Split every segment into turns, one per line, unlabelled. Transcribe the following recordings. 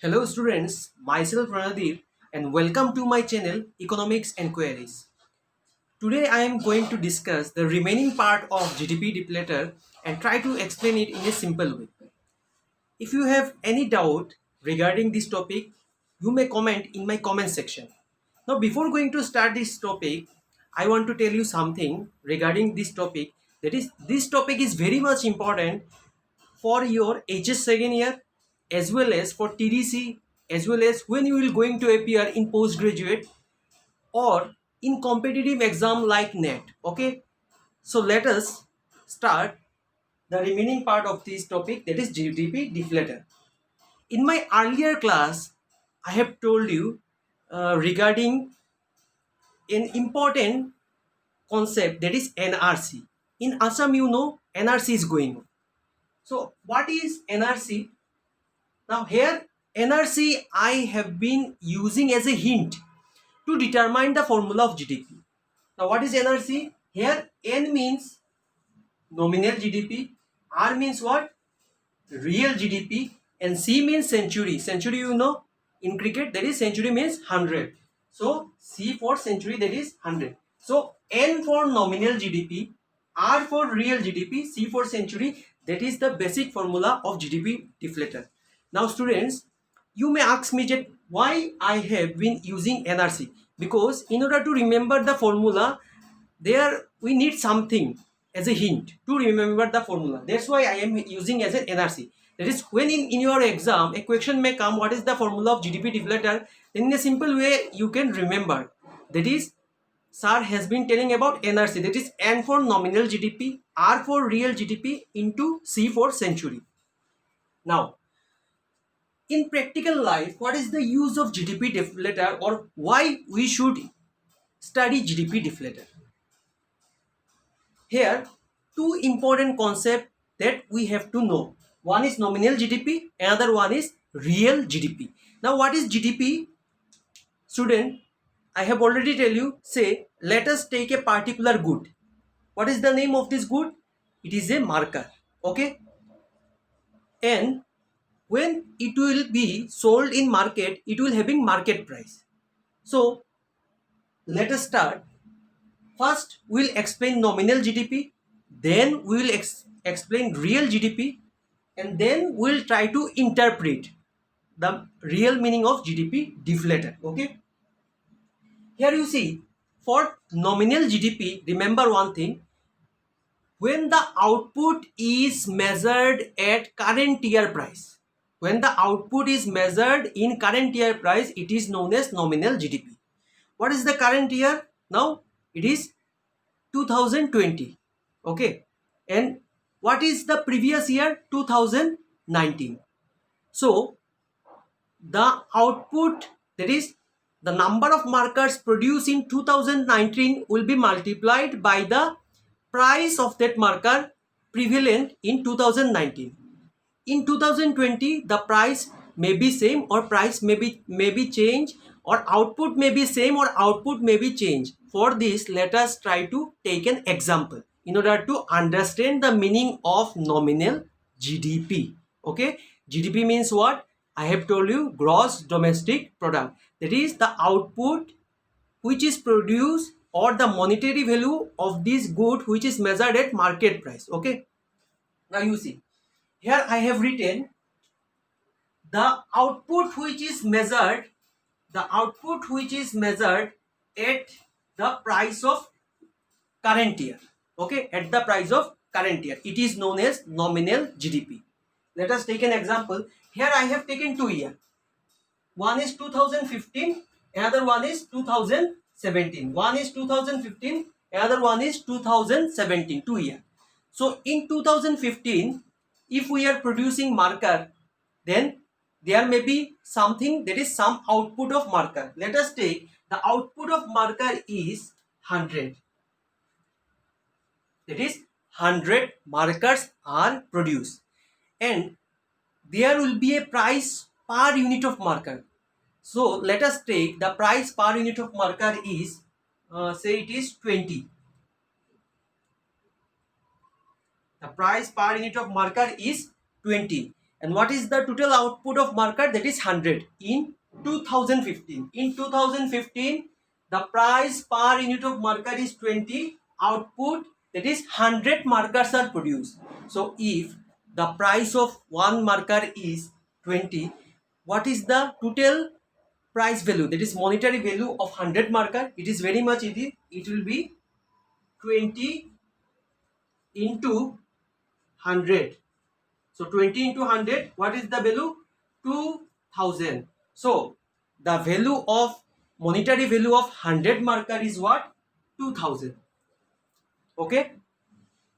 Hello students, myself Ranadir and welcome to my channel Economics and Queries. Today I am going to discuss the remaining part of GDP deflator and try to explain it in a simple way. If you have any doubt regarding this topic, you may comment in my comment section. Now before going to start this topic, I want to tell you something regarding this topic. That is, this topic is very much important for your HS second year as well as for TDC, as well as when you will going to appear in postgraduate or in competitive exam like NET. Okay, so let us start the remaining part of this topic, that is GDP deflator. In my earlier class I have told you regarding an important concept, that is NRC. In Assam, you know, NRC is going on. So what is NRC? Now here NRC I have been using as a hint to determine the formula of GDP. Now what is NRC? Here N means nominal GDP, R means what? Real GDP, and C means century. Century, you know, in cricket that is century means 100. So C for century, that is 100. So N for nominal GDP, R for real GDP, C for century, that is the basic formula of GDP deflator. Now students, you may ask me that why I have been using NRC, because in order to remember the formula, there we need something as a hint to remember the formula. That's why I am using as an NRC. That is, when in your exam a question may come, what is the formula of GDP deflator, then in a simple way you can remember. That is, sir has been telling about NRC, that is N for nominal GDP, R for real GDP into C for century. Now in practical life, what is the use of GDP deflator, or why we should study GDP deflator? Here, two important concepts that we have to know. One is nominal GDP, another one is real GDP. Now, what is GDP? Student, I have already tell you, say, let us take a particular good. What is the name of this good? It is a marker. Okay? And when it will be sold in market, it will having market price. So, let us start. First, we'll explain nominal GDP, then we will explain real GDP, and then we'll try to interpret the real meaning of GDP deflator. Okay. Here you see, for nominal GDP, remember one thing: when the output is measured at current year price, when the output is measured in current year price, it is known as nominal GDP. What is the current year? Now it is 2020. Okay, and what is the previous year? 2019. So the output, that is the number of markers produced in 2019, will be multiplied by the price of that marker prevalent in 2019. In 2020 the price may be same or price may be change, or output may be same or output may be change. For this, let us try to take an example in order to understand the meaning of nominal GDP. Okay, GDP means what? I have told you, gross domestic product, that is the output which is produced, or the monetary value of this good which is measured at market price. Okay, now you see, here I have written the output which is measured, the output which is measured at the price of current year. Okay, at the price of current year, it is known as nominal GDP. Let us take an example. Here I have taken 2 years. One is 2015, another one is 2017. One is 2015, another one is 2017. 2 years. So in 2015, if we are producing marker, then there may be something, that is some output of marker. Let us take the output of marker is 100. That is 100 markers are produced, and there will be a price per unit of marker. So let us take the price per unit of marker is say it is 20. The price per unit of marker is 20, And what is the total output of marker? That is 100 in 2015. In 2015, the price per unit of marker is 20. Output, that is 100 markers are produced. So if the price of one marker is 20, what is the total price value? That is monetary value of 100 marker. It is very much easy. It will be 20 into 100. So 20 into 100, what is the value? 2000. So the value of monetary value of 100 marker is what? 2000. Okay.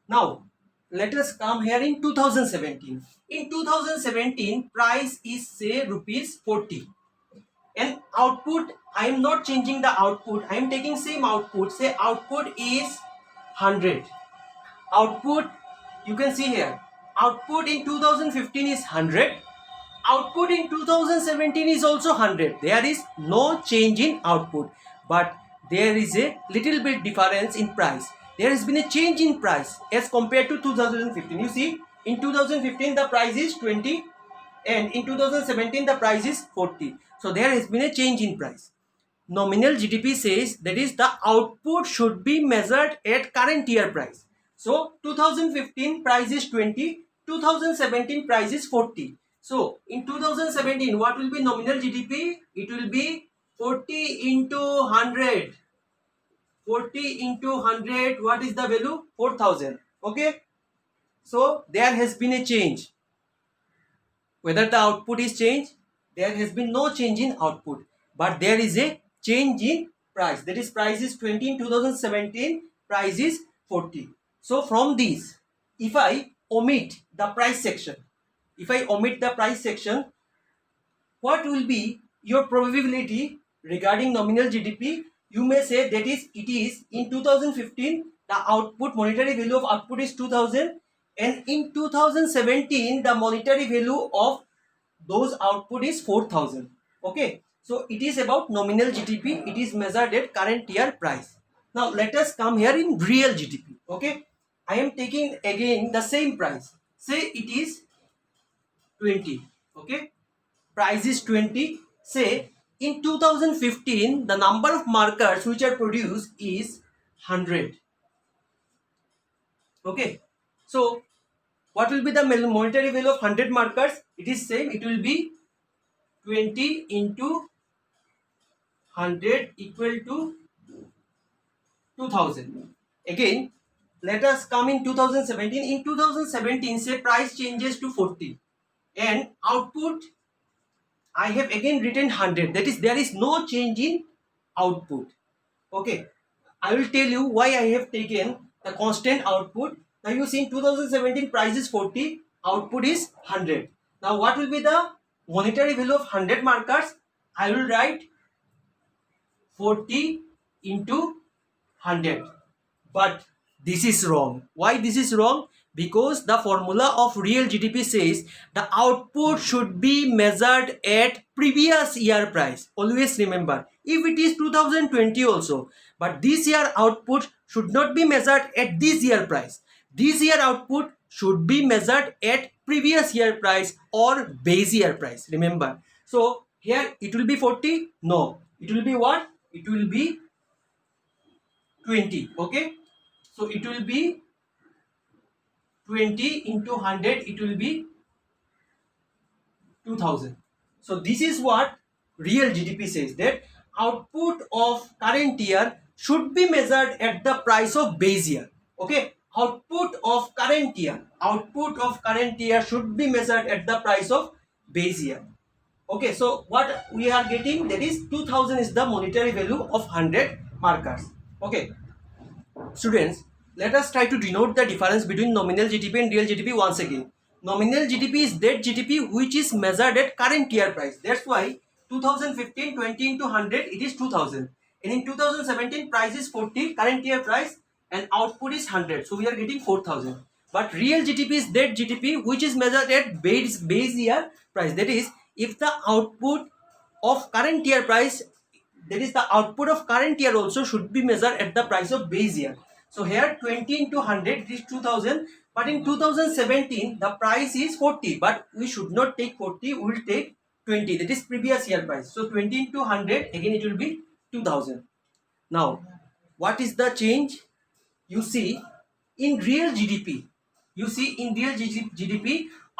Now let us come here in 2017. In 2017, price is say rupees 40. And output, I am not changing the output. I am taking same output. Say output is 100. Output, you can see here, output in 2015 is 100. Output in 2017 is also 100. There is no change in output, but there is a little bit difference in price. There has been a change in price as compared to 2015. You see, in 2015 the price is 20 and in 2017 the price is 40. So there has been a change in price. Nominal GDP says that is the output should be measured at current year price. So 2015 price is 20, 2017 price is 40. So in 2017, what will be nominal GDP? It will be 40 into 100. 40 into 100, what is the value? 4000. Okay. So there has been a change. Whether the output is changed, there has been no change in output, but there is a change in price. That is, price is 20 in 2017, price is 40. So from these, if I omit the price section, what will be your probability regarding nominal GDP? You may say that is, it is in 2015 the output, monetary value of output is 2000, and in 2017 the monetary value of those output is 4000. Okay, so it is about nominal GDP. It is measured at current year price. Now let us come here in real GDP. Okay, I am taking again the same price. Say it is 20. Okay, price is 20. Say in 2015 the number of markers which are produced is 100. Okay, so what will be the monetary value of 100 markers? It is same. It will be 20 into 100 equal to 2000. Again, let us come in 2017. In 2017, say price changes to 40 and output, I have again written 100. That is, there is no change in output. Okay, I will tell you why I have taken the constant output. Now you see in 2017 price is 40, output is 100. Now what will be the monetary value of 100 markers? I will write 40 into 100. But this is wrong. Why this is wrong? Because the formula of real GDP says the output should be measured at previous year price. Always remember, if it is 2020 also, but this year output should not be measured at this year price. This year output should be measured at previous year price or base year price. Remember. So here it will be 40. No, it will be what? It will be 20. Okay. So it will be 20 into 100. It will be 2000. So this is what real GDP says, that output of current year should be measured at the price of base year. Okay. Output of current year should be measured at the price of base year. Okay, so what we are getting, that is 2000 is the monetary value of 100 markers. Okay, students, let us try to denote the difference between nominal GDP and real GDP once again. Nominal GDP is that GDP which is measured at current year price. That's why 2015 20 into 100, it is 2000. And in 2017 price is 40, current year price, and output is 100. So we are getting 4000. But real GDP is that GDP which is measured at base year price. That is, if the output of current year price, that is the output of current year also should be measured at the price of base year. So here 20 into 100, it is 2000. But in 2017, the price is 40, but we should not take 40, we will take 20. That is previous year price. So 20 into 100, again it will be 2000. Now, what is the change? You see, in real GDP,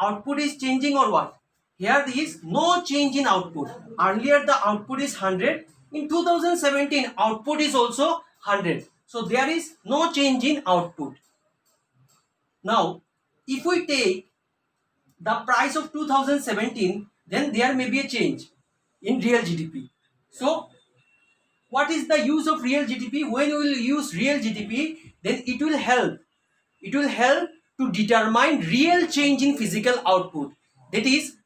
output is changing or what? Here there is no change in output. Earlier the output is 100. In 2017, output is also 100. So there is no change in output. Now, if we take the price of 2017, then there may be a change in real GDP. So, what is the use of real GDP? When we will use real GDP, then it will help. It will help to determine real change in physical output. That is,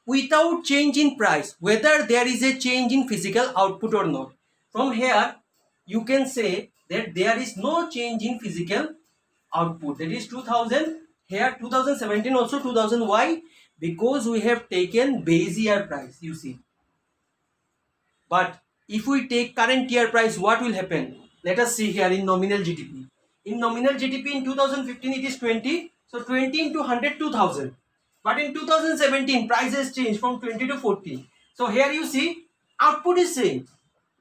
without change in price, whether there is a change in physical output or not. From here, you can say that there is no change in physical output. That is 2000. Here 2017 also 2000. Why? Because we have taken base year price, you see. But if we take current year price, what will happen? Let us see here in nominal GDP. In nominal GDP in 2015 it is 20. So 20 into 100, 2000. But in 2017 price has changed from 20 to 40. So here you see output is same.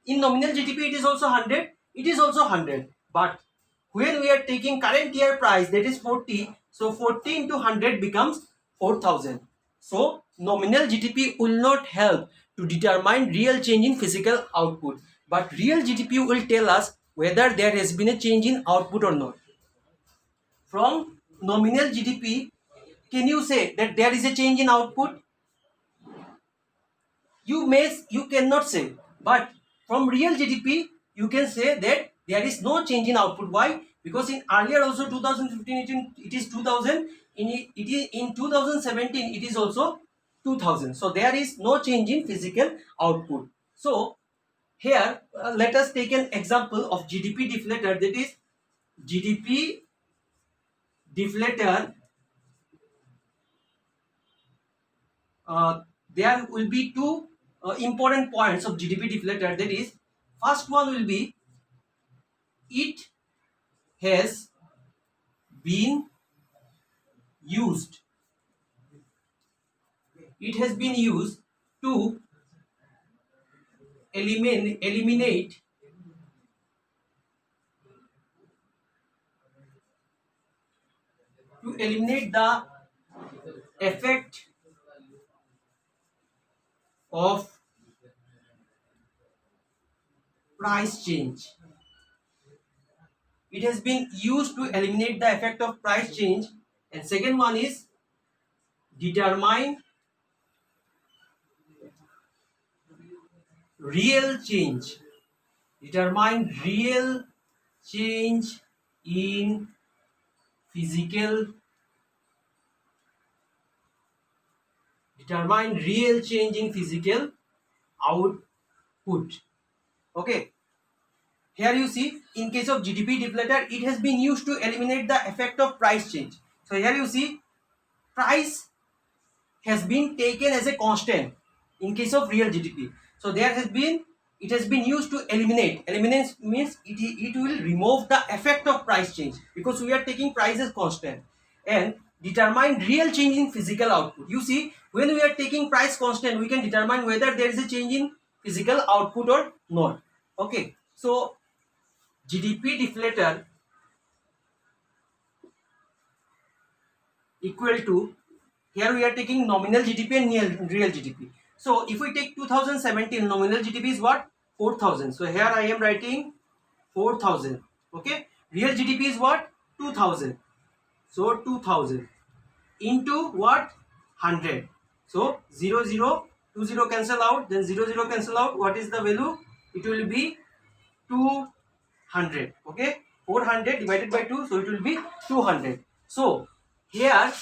In nominal GDP it is also 100. It is also 100. But when we are taking current year price, that is 40. So 40 into 100 becomes 4000. So nominal GDP will not help to determine real change in physical output. But real GDP will tell us whether there has been a change in output or not. From nominal GDP, can you say that there is a change in output? You cannot say. But from real GDP, you can say that there is no change in output. Why? Because in earlier also 2015 it is 2000. In 2017 it is also 2000. So there is no change in physical output. So here let us take an example of GDP deflator. That is GDP deflator. There will be two important points of GDP deflator. That is, first one will be it has been used. It has been used to eliminate the effect of price change. It has been used to eliminate the effect of price change. And second one is determine real change. Determine real change in physical. Determine real change in physical output. Okay. Here you see, in case of GDP deflator, it has been used to eliminate the effect of price change. So here you see, price has been taken as a constant in case of real GDP. So it has been used to eliminate. Eliminate means it will remove the effect of price change, because we are taking price as constant. And determine real change in physical output. You see, when we are taking price constant, we can determine whether there is a change in physical output or not. Okay, so GDP deflator equal to, here we are taking nominal GDP and real GDP. So if we take 2017, nominal GDP is what? 4000. So here I am writing 4000. Okay, real GDP is what? 2000. So 2000 into what? 100. So 0 0 2 0 cancel out, then 0 0 cancel out. What is the value? It will be 200. Okay, 400 divided by 2, so it will be 200. So here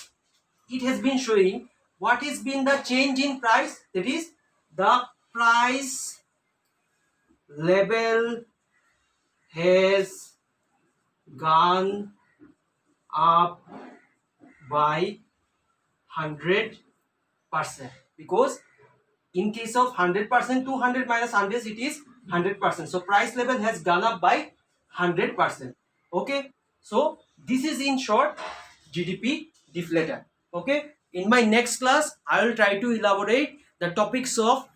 it has been showing what has been the change in price. That is, the price level has gone up by 100%, because in case of 100%, 200 minus 100, it is 100%. So price level has gone up by 100%. Okay, so this is in short GDP deflator. Okay, in my next class I will try to elaborate the topics of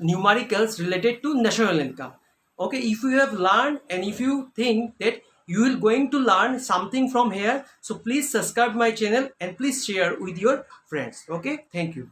numericals related to national income. Okay, if you have learned and if you think that you will going to learn something from here, so please subscribe my channel and please share with your friends. Okay, thank you.